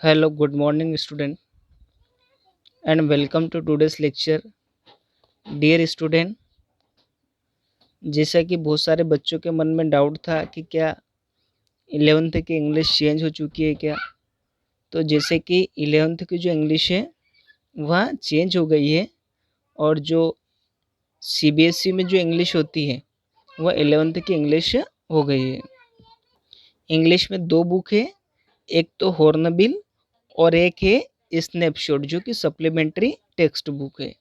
Hello, good morning, student, and welcome to today's lecture. Dear student, जैसा कि बहुत सारे बच्चों के मन में डाउट था कि क्या 11th की इंग्लिश चेंज हो चुकी है क्या। तो जैसे कि 11th की जो इंग्लिश है वह चेंज हो गई है, और जो सीबीएसई में जो इंग्लिश होती है वह 11th की इंग्लिश हो गई है। इंग्लिश में दो बुक है, एक तो हॉर्नबिल और एक है स्नैपशॉट जो कि सप्लीमेंट्री टेक्स्ट बुक है।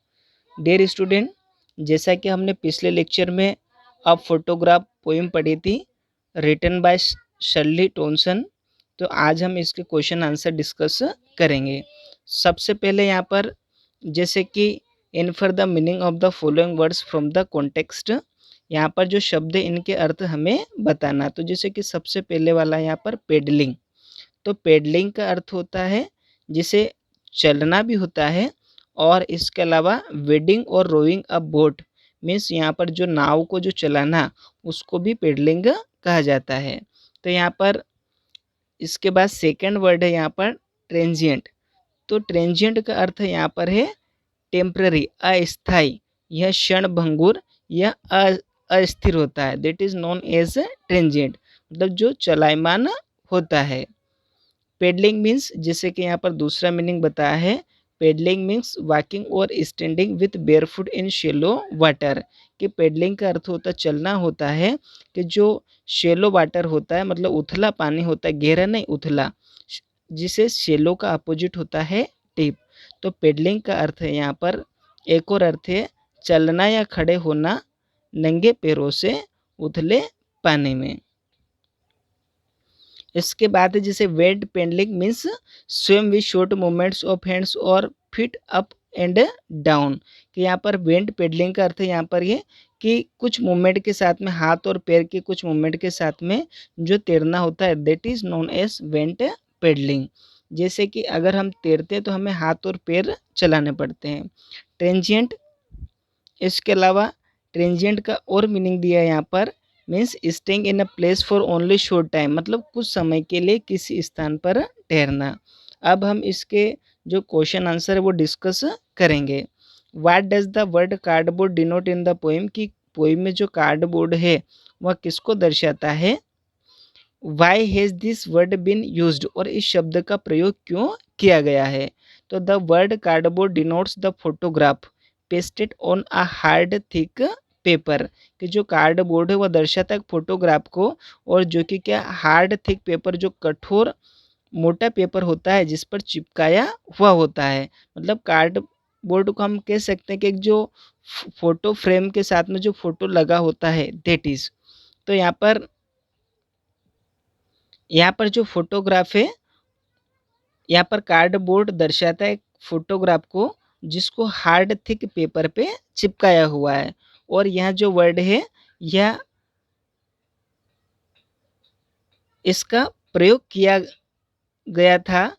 डियर स्टूडेंट, जैसा कि हमने पिछले लेक्चर में अब फोटोग्राफ पोइम पढ़ी थी रिटन बाय शर्ली टॉनसन, तो आज हम इसके क्वेश्चन आंसर डिस्कस करेंगे। सबसे पहले यहाँ पर जैसे कि infer the meaning of the following words from the context, यहाँ पर जो शब्द है इनके अर्थ हमें बताना। तो जैसे कि सबसे पहले वाला यहाँ पर पेडलिंग, तो पेडलिंग का अर्थ होता है जिसे चलना भी होता है, और इसके अलावा वेडिंग और रोइंग अ बोट मीन्स यहाँ पर जो नाव को जो चलाना उसको भी पेडलिंग कहा जाता है। तो यहाँ पर इसके बाद सेकंड वर्ड है यहाँ पर ट्रेंजिएंट, तो ट्रेंजिएंट का अर्थ यहाँ पर है टेम्पररी, अस्थाई, यह क्षण भंगुर या अस्थिर होता है, दैट इज नोन एज ट्रेंजिएंट, मतलब जो चलायमान होता है। पेडलिंग मीन्स जैसे कि यहाँ पर दूसरा मीनिंग बताया है, पेडलिंग मीन्स वॉकिंग और standing with barefoot in shallow water, कि पेडलिंग का अर्थ होता चलना होता है कि जो शेलो वाटर होता है मतलब उथला पानी होता है, गहरा नहीं उथला, जिसे शेलो का अपोजिट होता है डीप। तो पेडलिंग का अर्थ है यहाँ पर एक और अर्थ है चलना या खड़े होना नंगे पैरों से उथले पानी में। इसके बाद है जैसे wet paddling means swim with short movements of hands और फीट अप एंड डाउन, कि यहाँ पर वेंट पेडलिंग का अर्थ है यहाँ पर ये कि कुछ मूवमेंट के साथ में हाथ और पैर के कुछ मूवमेंट के साथ में जो तैरना होता है that is known as went paddling. जैसे कि अगर हम तैरते हैं तो हमें हाथ और पैर चलाने पड़ते हैं। ट्रेंजिएंट, इसके अलावा ट्रेंजिएंट का और मीनिंग दिया है यहाँ पर means staying in a place for only short time, मतलब कुछ समय के लिए किसी स्थान पर ठहरना। अब हम इसके जो क्वेश्चन आंसर है वो डिस्कस करेंगे। What does the word cardboard denote in the poem, की पोएम में जो कार्डबोर्ड है वह किसको दर्शाता है। Why has this word been used, और इस शब्द का प्रयोग क्यों किया गया है। तो the word cardboard denotes the photograph pasted on a hard thick paper, कि जो कार्डबोर्ड है वह दर्शाता है फोटोग्राफ को, और जो कि क्या हार्ड थिक पेपर जो कठोर मोटा पेपर होता है जिस पर चिपकाया हुआ होता है। मतलब कार्डबोर्ड को हम कह सकते हैं कि एक जो फोटो फ्रेम के साथ में जो फोटो लगा होता है दैट इज। तो यहाँ पर जो फोटोग्राफ है, यहाँ पर कार्डबोर्ड दर्शाता है फोटोग्राफ को जिसको हार्ड थिक पेपर पे चिपकाया हुआ है, और यहाँ जो वर्ड है यह इसका प्रयोग किया गया था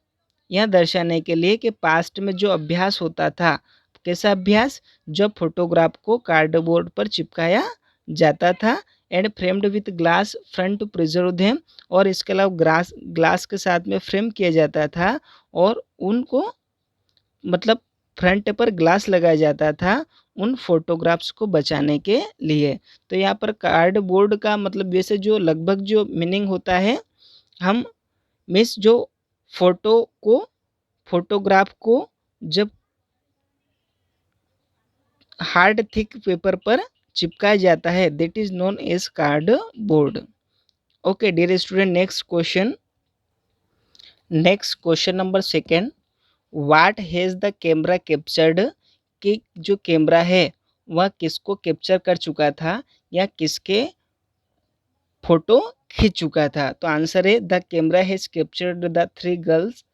यह दर्शाने के लिए कि पास्ट में जो अभ्यास होता था, कैसा अभ्यास, जब फोटोग्राफ को कार्डबोर्ड पर चिपकाया जाता था and framed with glass front to preserve them, और इसके अलावा ग्लास ग्लास के साथ में फ्रेम किया जाता था और उनको मतलब फ्रंट पर ग्लास लगाया जाता था उन फोटोग्राफ्स को बचाने के लिए। तो यहाँ पर कार्डबोर्ड का मतलब वैसे जो लगभग जो मीनिंग होता है, हम मीन्स जो फोटोग्राफ को जब हार्ड थिक पेपर पर चिपकाया जाता है that is known as cardboard. Okay dear student, next question number second, what has the camera captured, कि जो कैमरा है वह किसको कैप्चर कर चुका था या किसके फोटो खींच चुका था। तो आंसर है the camera has captured the three girls,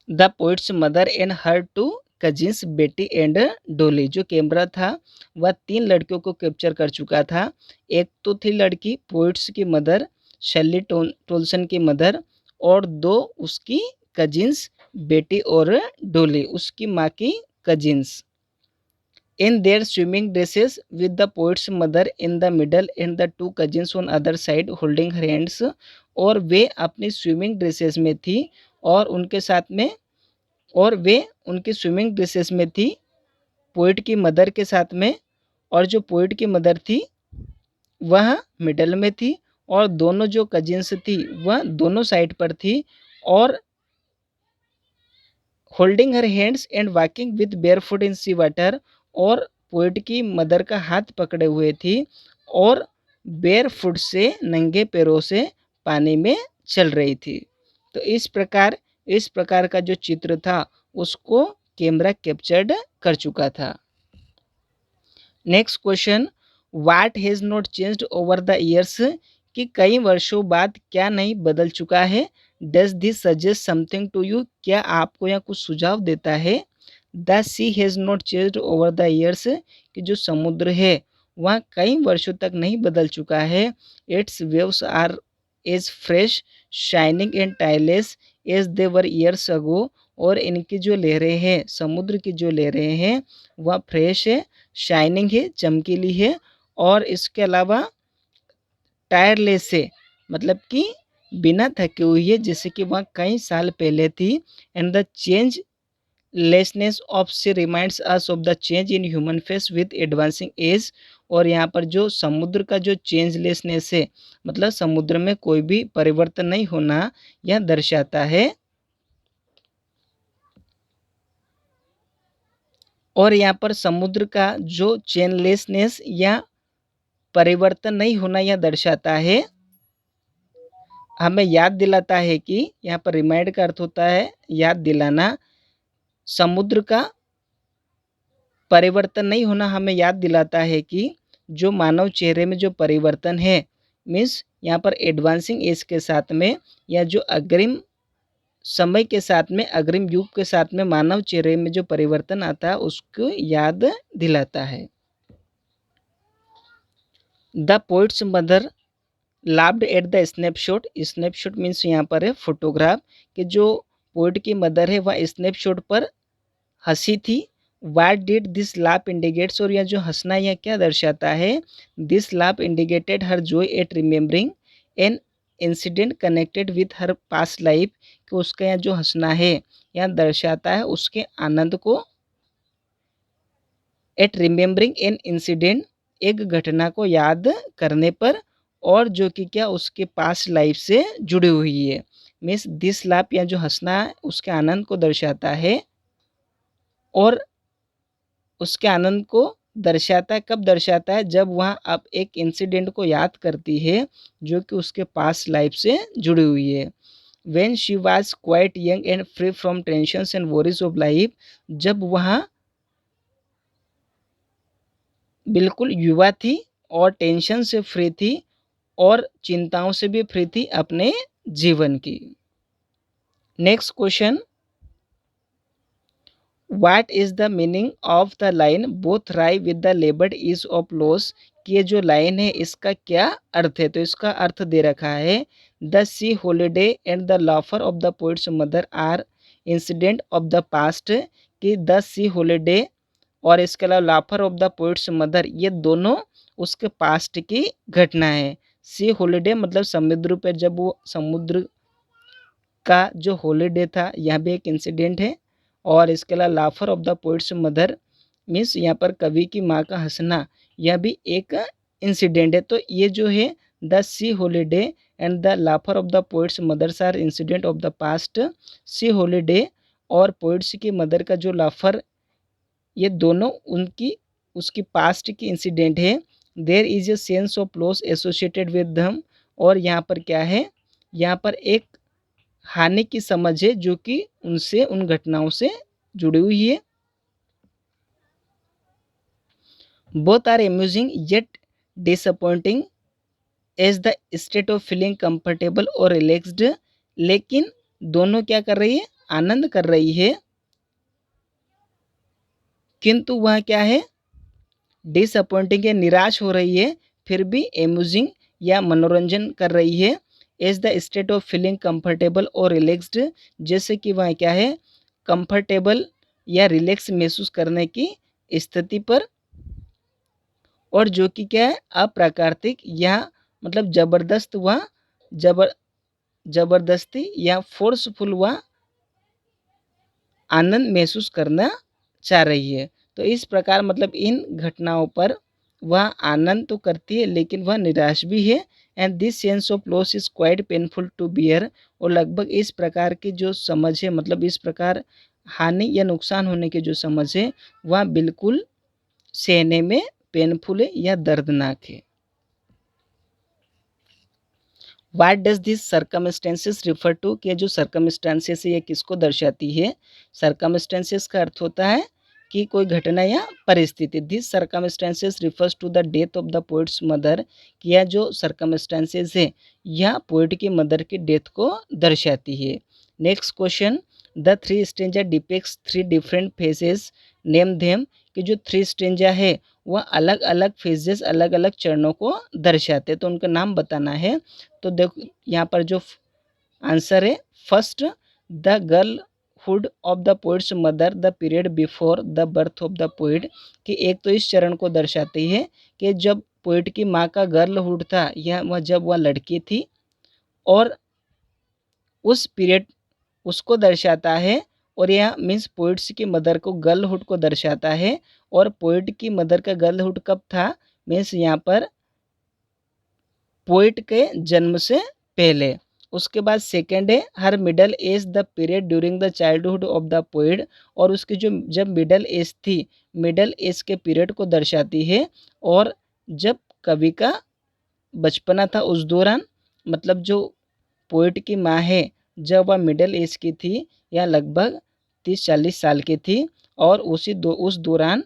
the poet's mother and her two cousins Betty and Dolly. जो कैमरा था वह तीन लड़कियों को कैप्चर कर चुका था। एक तो थी लड़की पोइट्स की मदर शर्ली टोल्सन की मदर, और दो उसकी कजिन्स बेटी और डोली उसकी माँ की cousins. In their swimming dresses with the poet's mother in the middle and the two cousins on other side holding her hands और वे अपनी स्विमिंग ड्रेसेस में थी और उनके साथ में और वे उनकी स्विमिंग ड्रेसेस में थी पोइट की मदर के साथ में। और जो पोइट की मदर थी वह मिडल में थी और दोनों जो कजिन्स थी वह दोनों साइड पर थी और holding her hands and walking with bare foot in sea water. और पोइट की मदर का हाथ पकड़े हुए थी और बेयर फुट से नंगे पैरों से पानी में चल रही थी। तो इस प्रकार का जो चित्र था उसको कैमरा कैप्चर्ड कर चुका था। Next question, what has not changed over the years, कि कई वर्षों बाद क्या नहीं बदल चुका है। Does this suggest something to you, क्या आपको यहाँ कुछ सुझाव देता है। The sea has not changed over the years, कि जो समुद्र है वह कई वर्षों तक नहीं बदल चुका है। Its waves are as fresh shining and tireless as they were years ago, और इनकी जो लहरें हैं, समुद्र की जो लहरें हैं वह फ्रेश है, शाइनिंग है, चमकीली है और इसके अलावा टायरलेस है, मतलब कि बिना थकी हुई है, जैसे कि वह कई साल पहले थी। And the changelessness of sea reminds us of the change in human face with advancing age. और यहाँ पर जो समुद्र का जो चेंजलेसनेस है, मतलब समुद्र में कोई भी परिवर्तन नहीं होना, यह दर्शाता है। और यहाँ पर समुद्र का जो चेनलेसनेस या परिवर्तन नहीं होना यह दर्शाता है, हमें याद दिलाता है कि यहाँ पर रिमाइंड का अर्थ होता है याद दिलाना। समुद्र का परिवर्तन नहीं होना हमें याद दिलाता है कि जो मानव चेहरे में जो परिवर्तन है, मीन्स यहाँ पर एडवांसिंग एज के साथ में या जो अग्रिम समय के साथ में, अग्रिम युग के साथ में मानव चेहरे में जो परिवर्तन आता है उसको याद दिलाता है। The poet's mother laughed at the snapshot, snapshot means यहाँ पर है फोटोग्राफ, कि जो पोइट की मदर है वह स्नैपशॉट पर हंसी थी। What did this laugh indicates, और यह जो हंसना यह क्या दर्शाता है। This laugh indicated her joy at remembering an incident connected with her past life, कि उसका यह जो हंसना है यह दर्शाता है उसके आनंद को। एट रिमेम्बरिंग एन इंसिडेंट, एक घटना को याद करने पर, और जो कि क्या उसके पास्ट लाइफ से जुड़ी हुई है। मीन्स दिस लाफ या जो हंसना है उसके आनंद को दर्शाता है। और उसके आनंद को दर्शाता है, कब दर्शाता है, जब वह अब एक इंसिडेंट को याद करती है जो कि उसके पास्ट लाइफ से जुड़ी हुई है। When she was quite young and free from tensions and worries of life, जब वह बिल्कुल युवा थी और टेंशन से फ्री थी और चिंताओं से भी फ्री थी अपने जीवन की। Next question, what is the meaning of the line both wry with the laboured ease of loss, कि ये जो लाइन है इसका क्या अर्थ है। तो इसका अर्थ दे रखा है, the sea holiday and the laughter of the poet's mother are incident of the past, कि द सी हॉलीडे और इसके अलावा laughter of the poet's mother ये दोनों उसके पास्ट की घटना है। सी हॉलीडे मतलब समुद्र पर जब वो समुद्र का जो हॉलीडे था यह भी एक इंसिडेंट है। और इसके अलावा laughter of the poet's mother means यहाँ पर कवि की माँ का हंसना, यह भी एक इंसिडेंट है। तो ये जो है the sea holiday and the laughter of the poet's mothers are incident of the past. Sea holiday और पोइट्स की मदर का जो लाफर, ये दोनों उनकी उसकी पास्ट की इंसिडेंट है। There is a sense of loss associated with them, और यहाँ पर क्या है, यहाँ पर एक हानि की समझ है जो कि उनसे उन घटनाओं से जुड़ी हुई है। Both are amusing yet disappointing as the state of feeling comfortable और रिलैक्स्ड, लेकिन दोनों क्या कर रही है, आनंद कर रही है, किंतु वह क्या है, डिसअपॉइंटिंग है, निराश हो रही है, फिर भी अम्यूजिंग या मनोरंजन कर रही है। As the state of feeling comfortable और रिलैक्स्ड, जैसे कि वह क्या है, कंफर्टेबल या रिलैक्स महसूस करने की स्थिति पर, और जो कि क्या है, अप्राकृतिक या मतलब जबरदस्त, वह जबर ज़बरदस्ती या फोर्सफुल वह आनंद महसूस करना चाह रही है। तो इस प्रकार मतलब इन घटनाओं पर वह आनंद तो करती है लेकिन वह निराश भी है। And this sense of loss is quite painful to bear. और लगभग इस प्रकार की जो समझ है, मतलब इस प्रकार हानि या नुकसान होने की जो समझ है वह बिल्कुल सहने में पेनफुल है या दर्दनाक है। What does this circumstances refer to, कि जो सर्कमस्टेंसेस है ये किसको दर्शाती है। सर्कमस्टेंसेस का अर्थ होता है कि कोई घटना या परिस्थिति। This circumstances refers to the death of the poet's mother, कि यह जो सर्कमस्टेंसेस है यह पोइट की मदर की डेथ को दर्शाती है। Next question, the three stanza depicts three different phases, name them, कि जो थ्री स्टेंजा है वह अलग अलग फेजेस, अलग अलग चरणों को दर्शाते हैं, तो उनका नाम बताना है। तो देखो यहाँ पर जो आंसर है, first the girlhood of the poet's mother, the period before the birth of the poet, कि एक तो इस चरण को दर्शाती है कि जब पोइट की माँ का गर्लहुड था, यह वह जब वह लड़की थी, और उस पीरियड उसको दर्शाता है। और यह मीन्स पोइट्स की मदर को गर्लहुड को दर्शाता है। और पोइट की मदर का गर्लहुड कब था, मीन्स यहाँ पर पोइट के जन्म से पहले। उसके बाद सेकेंड है her middle age the period during the childhood of the poet, और उसकी जो जब मिडल एज थी, मिडल एज के पीरियड को दर्शाती है। और जब कवि का बचपना था उस दौरान, मतलब जो पोइट की माँ है जब वह मिडल एज की थी या लगभग 30-40 साल की थी, और उस दौरान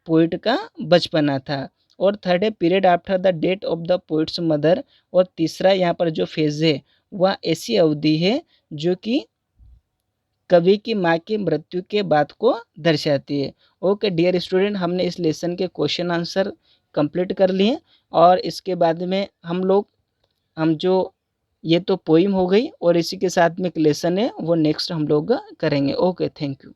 पोइट का बचपना था। और थर्ड है period after the death of the poet's mother, और तीसरा यहाँ पर जो फेज है वह ऐसी अवधि है जो कि कवि की माँ की मृत्यु के बाद को दर्शाती है। ओके डियर स्टूडेंट, हमने इस लेसन के क्वेश्चन आंसर कंप्लीट कर लिए, और इसके बाद में हम जो ये तो पोइम हो गई, और इसी के साथ में एक लेसन है वो नेक्स्ट हम लोग करेंगे। Okay, thank you.